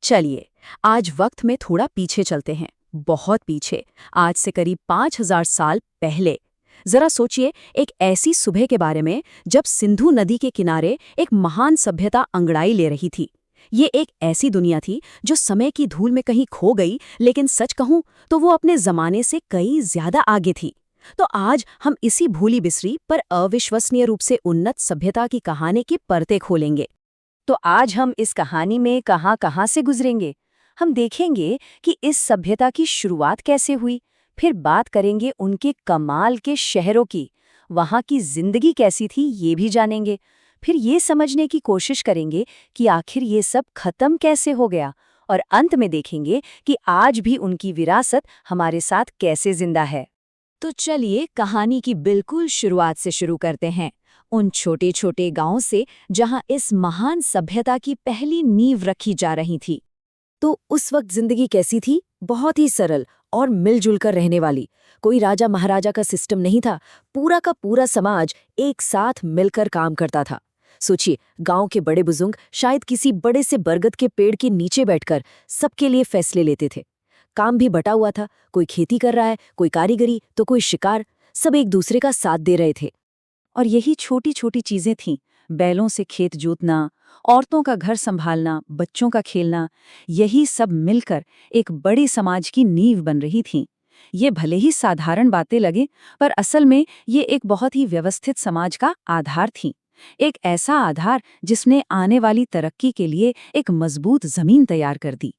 चलिए, आज वक्त में थोड़ा पीछे चलते हैं, बहुत पीछे, आज से करीब 5000 साल पहले। जरा सोचिए, एक ऐसी सुबह के बारे में जब सिंधु नदी के किनारे एक महान सभ्यता अंगड़ाई ले रही थी। ये एक ऐसी दुनिया थी जो समय की धूल में कहीं खो गई, लेकिन सच कहूं तो वो अपने जमाने से कई ज्यादा आगे थी। तो आज हम इसी भूली बिसरी पर अविश्वसनीय रूप से उन्नत सभ्यता की कहानी की परतें खोलेंगे। तो आज हम इस कहानी में कहां से गुजरेंगे। हम देखेंगे कि इस सभ्यता की शुरुआत कैसे हुई, फिर बात करेंगे उनके कमाल के शहरों की, वहां की जिंदगी कैसी थी ये भी जानेंगे, फिर ये समझने की कोशिश करेंगे कि आखिर ये सब खत्म कैसे हो गया, और अंत में देखेंगे कि आज भी उनकी विरासत हमारे साथ कैसे जिंदा है। तो चलिए कहानी की बिल्कुल शुरुआत से शुरू करते हैं, उन छोटे छोटे गांवों से जहां इस महान सभ्यता की पहली नींव रखी जा रही थी। तो उस वक्त जिंदगी कैसी थी? बहुत ही सरल और मिलजुल कर रहने वाली। कोई राजा महाराजा का सिस्टम नहीं था, पूरा का पूरा समाज एक साथ मिलकर काम करता था। सोचिए, गांव के बड़े बुजुर्ग शायद किसी बड़े से बरगद के पेड़ के नीचे बैठकर सबके लिए फैसले लेते थे। काम भी बटा हुआ था, कोई खेती कर रहा है, कोई कारीगरी तो कोई शिकार, सब एक दूसरे का साथ दे रहे थे। और यही छोटी छोटी चीजें थीं, बैलों से खेत जोतना, औरतों का घर संभालना, बच्चों का खेलना, यही सब मिलकर एक बड़े समाज की नींव बन रही थीं। ये भले ही साधारण बातें लगे, पर असल में ये एक बहुत ही व्यवस्थित समाज का आधार थीं। एक ऐसा आधार जिसने आने वाली तरक्की के लिए एक मजबूत जमीन तैयार कर दी।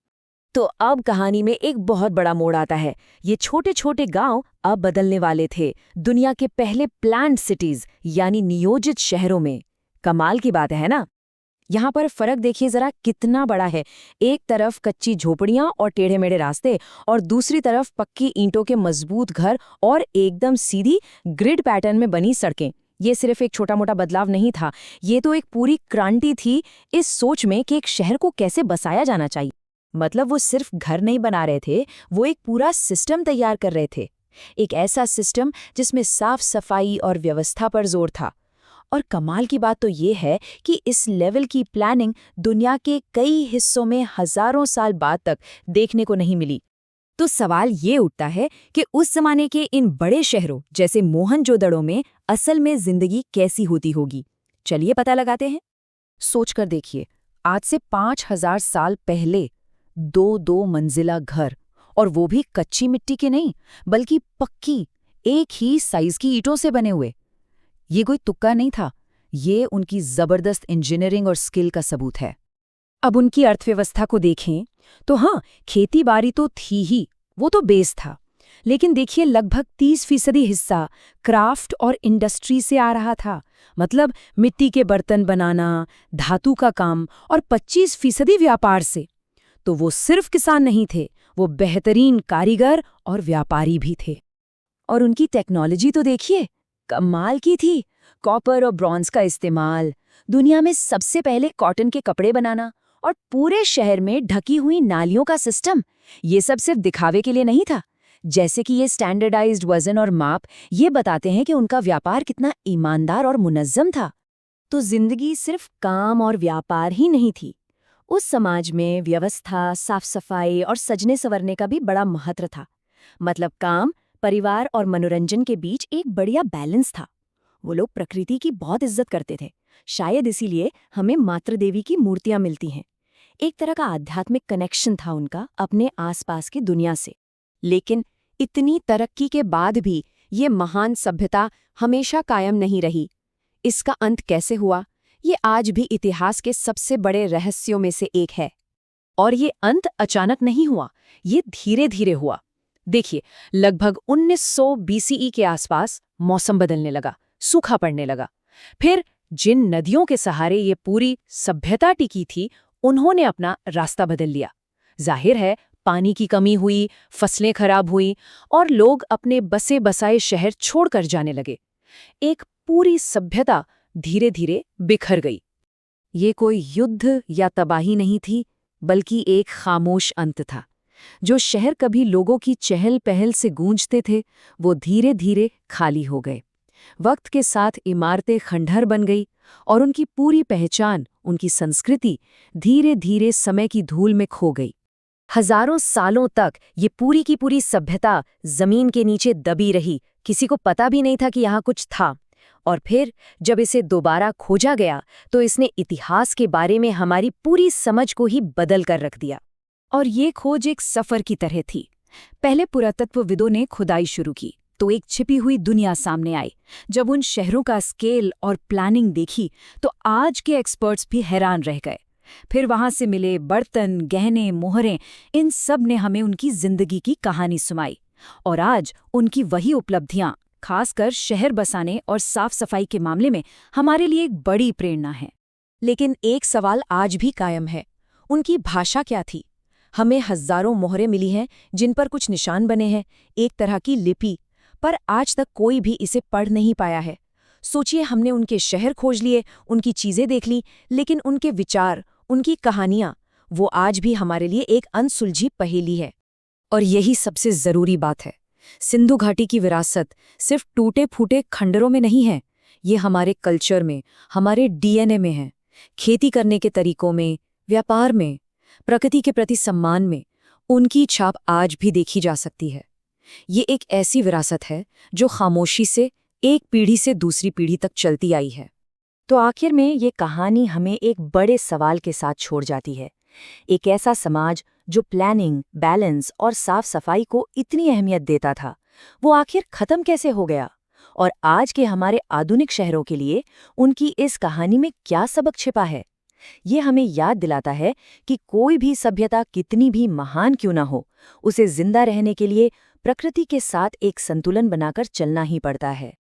तो अब कहानी में एक बहुत बड़ा मोड़ आता है। ये छोटे छोटे गांव अब बदलने वाले थे दुनिया के पहले प्लान्ड सिटीज, यानी नियोजित शहरों में। कमाल की बात है ना? यहाँ पर फर्क देखिए जरा कितना बड़ा है। एक तरफ कच्ची झोपड़ियां और टेढ़े मेढ़े रास्ते, और दूसरी तरफ पक्की ईंटों के मजबूत घर और एकदम सीधी ग्रिड पैटर्न में बनी सड़कें। ये सिर्फ एक छोटा मोटा बदलाव नहीं था, ये तो एक पूरी क्रांति थी इस सोच में कि एक शहर को कैसे बसाया जाना चाहिए। मतलब वो सिर्फ घर नहीं बना रहे थे, वो एक पूरा सिस्टम तैयार कर रहे थे। एक ऐसा सिस्टम जिसमें साफ सफाई और व्यवस्था पर जोर था। और कमाल की बात तो ये है कि इस लेवल की प्लानिंग दुनिया के कई हिस्सों में हजारों साल बाद तक देखने को नहीं मिली। तो सवाल ये उठता है कि उस जमाने के इन बड़े शहरों जैसे मोहनजोदड़ो में असल में जिंदगी कैसी होती होगी। चलिए पता लगाते हैं। सोचकर देखिए, आज से 5000 साल पहले दो मंजिला घर, और वो भी कच्ची मिट्टी के नहीं बल्कि पक्की एक ही साइज की ईंटों से बने हुए। ये कोई तुक्का नहीं था, ये उनकी जबरदस्त इंजीनियरिंग और स्किल का सबूत है। अब उनकी अर्थव्यवस्था को देखें तो हाँ, खेती बाड़ी तो थी ही, वो तो बेस था, लेकिन देखिए लगभग 30% हिस्सा क्राफ्ट और इंडस्ट्री से आ रहा था। मतलब मिट्टी के बर्तन बनाना, धातु का काम, और 25% व्यापार से। तो वो सिर्फ किसान नहीं थे, वो बेहतरीन कारीगर और व्यापारी भी थे। और उनकी टेक्नोलॉजी तो देखिए, कमाल की थी। कॉपर और ब्रॉन्ज का इस्तेमाल, दुनिया में सबसे पहले कॉटन के कपड़े बनाना, और पूरे शहर में ढकी हुई नालियों का सिस्टम। ये सब सिर्फ दिखावे के लिए नहीं था। जैसे कि ये स्टैंडर्डाइज्ड वजन और माप ये बताते हैं कि उनका व्यापार कितना ईमानदार और मुनज्जम था। तो जिंदगी सिर्फ काम और व्यापार ही नहीं थी। उस समाज में व्यवस्था, साफ सफाई और सजने संवरने का भी बड़ा महत्व था। मतलब काम, परिवार और मनोरंजन के बीच एक बढ़िया बैलेंस था। वो लोग प्रकृति की बहुत इज्जत करते थे, शायद इसीलिए हमें मातृ देवी की मूर्तियां मिलती हैं। एक तरह का आध्यात्मिक कनेक्शन था उनका अपने आसपास की दुनिया से। लेकिन इतनी तरक्की के बाद भी ये महान सभ्यता हमेशा कायम नहीं रही। इसका अंत कैसे हुआ, ये आज भी इतिहास के सबसे बड़े रहस्यों में से एक है। और ये अंत अचानक नहीं हुआ, ये धीरे धीरे हुआ। देखिए, लगभग 1900 बीसीई के आसपास मौसम बदलने लगा, सूखा पड़ने लगा। फिर जिन नदियों के सहारे ये पूरी सभ्यता टिकी थी, उन्होंने अपना रास्ता बदल लिया। जाहिर है, पानी की कमी हुई, फसलें खराब हुई, और लोग अपने बसे बसाए शहर छोड़कर जाने लगे। एक पूरी सभ्यता धीरे धीरे बिखर गई। ये कोई युद्ध या तबाही नहीं थी, बल्कि एक खामोश अंत था। जो शहर कभी लोगों की चहल पहल से गूंजते थे, वो धीरे धीरे खाली हो गए। वक्त के साथ इमारतें खंडहर बन गई और उनकी पूरी पहचान, उनकी संस्कृति धीरे धीरे समय की धूल में खो गई। हजारों सालों तक ये पूरी की पूरी सभ्यता जमीन के नीचे दबी रही, किसी को पता भी नहीं था कि यहाँ कुछ था। और फिर जब इसे दोबारा खोजा गया तो इसने इतिहास के बारे में हमारी पूरी समझ को ही बदल कर रख दिया। और ये खोज एक सफर की तरह थी। पहले पुरातत्वविदों ने खुदाई शुरू की तो एक छिपी हुई दुनिया सामने आई। जब उन शहरों का स्केल और प्लानिंग देखी तो आज के एक्सपर्ट्स भी हैरान रह गए। फिर वहां से मिले बर्तन, गहने, मोहरें, इन सब ने हमें उनकी जिंदगी की कहानी सुनाई। और आज उनकी वही उपलब्धियां, खासकर शहर बसाने और साफ सफाई के मामले में, हमारे लिए एक बड़ी प्रेरणा है। लेकिन एक सवाल आज भी कायम है, उनकी भाषा क्या थी? हमें हजारों मोहरें मिली हैं जिन पर कुछ निशान बने हैं, एक तरह की लिपि, पर आज तक कोई भी इसे पढ़ नहीं पाया है। सोचिए, हमने उनके शहर खोज लिए, उनकी चीजें देख ली, लेकिन उनके विचार, उनकी कहानियां, वो आज भी हमारे लिए एक अनसुलझी पहेली है। और यही सबसे जरूरी बात है, सिंधु घाटी की विरासत सिर्फ टूटे फूटे खंडरों में नहीं है, ये हमारे कल्चर में, हमारे डीएनए में है। खेती करने के तरीकों में, व्यापार में, प्रकृति के प्रति सम्मान में उनकी छाप आज भी देखी जा सकती है। ये एक ऐसी विरासत है जो खामोशी से एक पीढ़ी से दूसरी पीढ़ी तक चलती आई है। तो आखिर में ये कहानी हमें एक बड़े सवाल के साथ छोड़ जाती है। एक ऐसा समाज जो प्लानिंग, बैलेंस और साफ सफाई को इतनी अहमियत देता था, वो आखिर खत्म कैसे हो गया? और आज के हमारे आधुनिक शहरों के लिए उनकी इस कहानी में क्या सबक छिपा है? ये हमें याद दिलाता है कि कोई भी सभ्यता कितनी भी महान क्यों ना हो, उसे जिंदा रहने के लिए प्रकृति के साथ एक संतुलन बनाकर चलना ही पड़ता है।